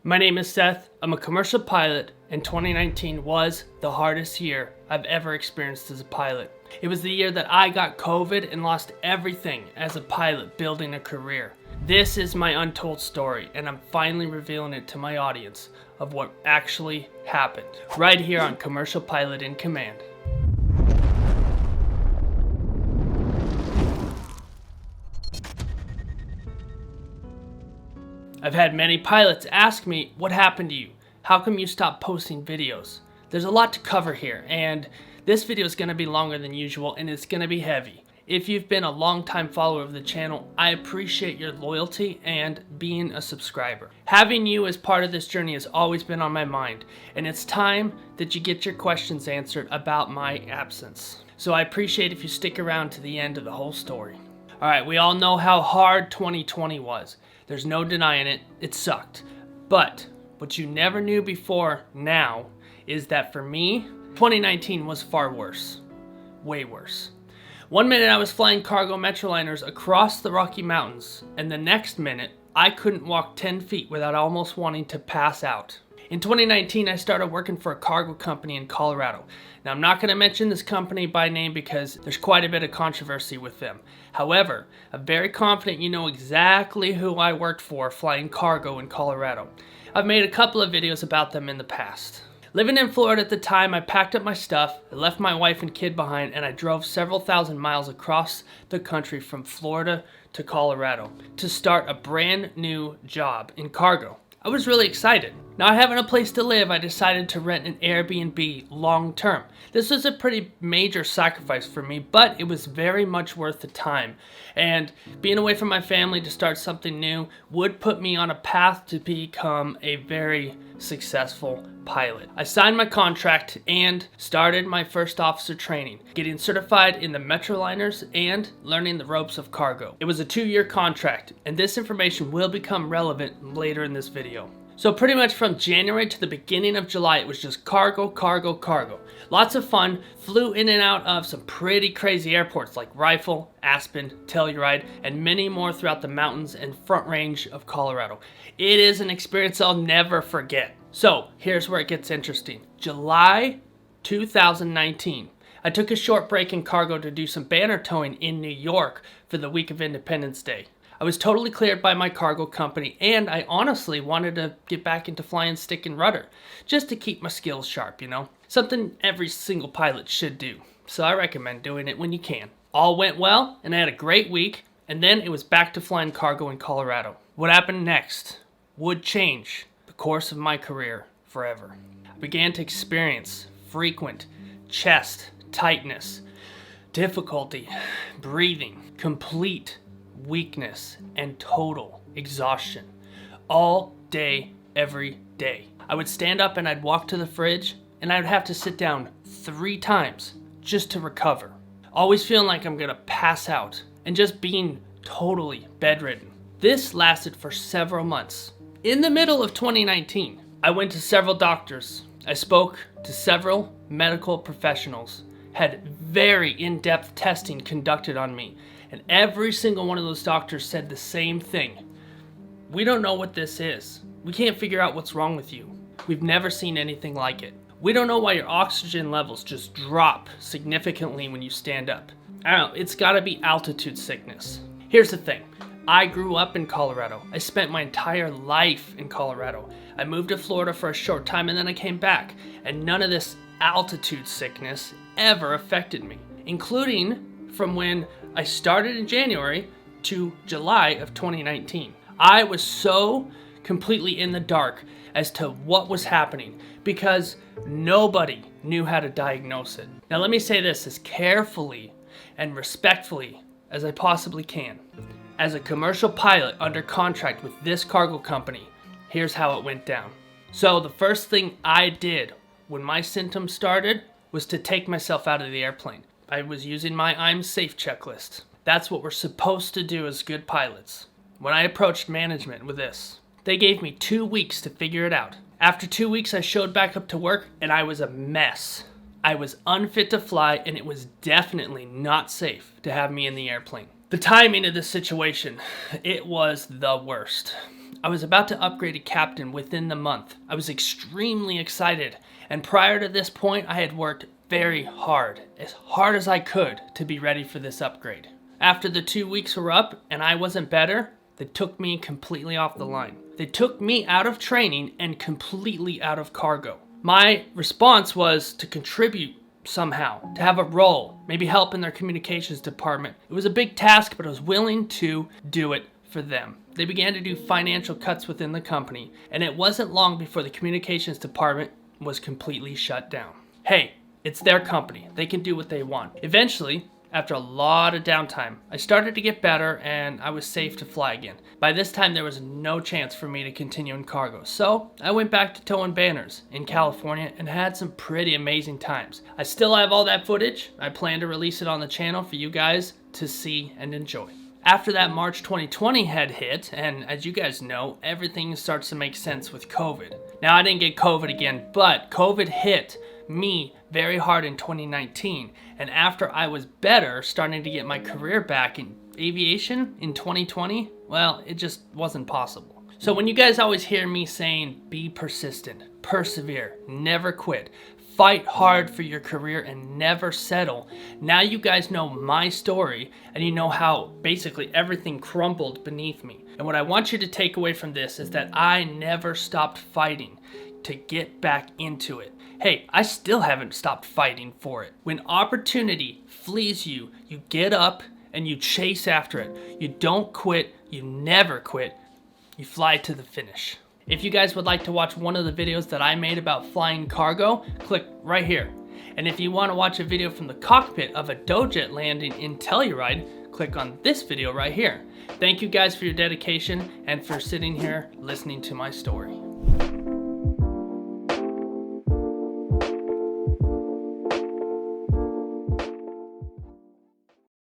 My name is Seth. I'm a commercial pilot, and 2019 was the hardest year I've ever experienced as a pilot. It was the year that I got COVID and lost everything as a pilot building a career. This is my untold story, and I'm finally revealing it to my audience of what actually happened, right here on Commercial Pilot in Command. I've had many pilots ask me, what happened to you? How come you stopped posting videos? There's a lot to cover here, and this video is going to be longer than usual, and it's going to be heavy. If you've been a long-time follower of the channel, I appreciate your loyalty and being a subscriber. Having you as part of this journey has always been on my mind, and it's time that you get your questions answered about my absence. So I appreciate if you stick around to the end of the whole story. Alright, we all know how hard 2020 was. There's no denying it, it sucked. But what you never knew before now is that for me, 2019 was far worse. Way worse. One minute I was flying cargo Metroliners across the Rocky Mountains, and the next minute I couldn't walk 10 feet without almost wanting to pass out. In 2019, I started working for a cargo company in Colorado. Now, I'm not going to mention this company by name because there's quite a bit of controversy with them. However, I'm very confident you know exactly who I worked for flying cargo in Colorado. I've made a couple of videos about them in the past. Living in Florida at the time, I packed up my stuff, I left my wife and kid behind, and I drove several thousand miles across the country from Florida to Colorado to start a brand new job in cargo. I was really excited. Not having a place to live, I decided to rent an Airbnb long term. This was a pretty major sacrifice for me, but it was very much worth the time. And being away from my family to start something new would put me on a path to become a very successful pilot. I signed my contract and started my first officer training, getting certified in the Metroliners and learning the ropes of cargo. It was a 2-year contract, and this information will become relevant later in this video. So pretty much from January to the beginning of July, it was just cargo, cargo, cargo. Lots of fun. Flew in and out of some pretty crazy airports like Rifle, Aspen, Telluride, and many more throughout the mountains and Front Range of Colorado. It is an experience I'll never forget. So here's where it gets interesting. July 2019. I took a short break in cargo to do some banner towing in New York for the week of Independence Day. I was totally cleared by my cargo company, and I honestly wanted to get back into flying stick and rudder, just to keep my skills sharp, you know? Something every single pilot should do, so I recommend doing it when you can. All went well, and I had a great week, and then it was back to flying cargo in Colorado. What happened next would change the course of my career forever. I began to experience frequent chest tightness, difficulty breathing, complete weakness, and total exhaustion all day, every day. I would stand up and I'd walk to the fridge and I would have to sit down 3 times just to recover. Always feeling like I'm gonna pass out and just being totally bedridden. This lasted for several months. In the middle of 2019, I went to several doctors. I spoke to several medical professionals, had very in-depth testing conducted on me, and every single one of those doctors said the same thing. We don't know what this is. We can't figure out what's wrong with you. We've never seen anything like it. We don't know why your oxygen levels just drop significantly when you stand up. I don't know, it's gotta be altitude sickness. Here's the thing. I grew up in Colorado. I spent my entire life in Colorado. I moved to Florida for a short time and then I came back. And none of this altitude sickness ever affected me, including from when I started in January to July of 2019. I was so completely in the dark as to what was happening because nobody knew how to diagnose it. Now let me say this as carefully and respectfully as I possibly can. As a commercial pilot under contract with this cargo company, here's how it went down. So the first thing I did when my symptoms started was to take myself out of the airplane. I was using my I'm safe checklist. That's what we're supposed to do as good pilots. When I approached management with this, they gave me 2 weeks to figure it out. After 2 weeks, I showed back up to work and I was a mess. I was unfit to fly and it was definitely not safe to have me in the airplane. The timing of this situation, it was the worst. I was about to upgrade to captain within the month. I was extremely excited, and prior to this point, I had worked very hard as I could to be ready for this upgrade. After the 2 weeks were up and I wasn't better, they took me completely off the line. They took me out of training and completely out of cargo. My response was to contribute somehow, to have a role, maybe help in their communications department. It was a big task, but I was willing to do it for them. They began to do financial cuts within the company, and it wasn't long before the communications department was completely shut down. Hey, it's their company. They can do what they want. Eventually, after a lot of downtime, I started to get better and I was safe to fly again. By this time, there was no chance for me to continue in cargo, so I went back to towing banners in California and had some pretty amazing times. I still have all that footage. I plan to release it on the channel for you guys to see and enjoy. After that, March 2020 had hit, and as you guys know, everything starts to make sense with COVID. Now, I didn't get COVID again, but COVID hit me very hard in 2019, and after I was better, starting to get my career back in aviation in 2020, well, it just wasn't possible. So when you guys always hear me saying, be persistent, persevere, never quit, fight hard for your career and never settle, now you guys know my story and you know how basically everything crumbled beneath me. And what I want you to take away from this is that I never stopped fighting to get back into it. Hey, I still haven't stopped fighting for it. When opportunity flees you, you get up and you chase after it. You don't quit, you never quit, you fly to the finish. If you guys would like to watch one of the videos that I made about flying cargo, click right here. And if you want to watch a video from the cockpit of a Dojet landing in Telluride, click on this video right here. Thank you guys for your dedication and for sitting here listening to my story.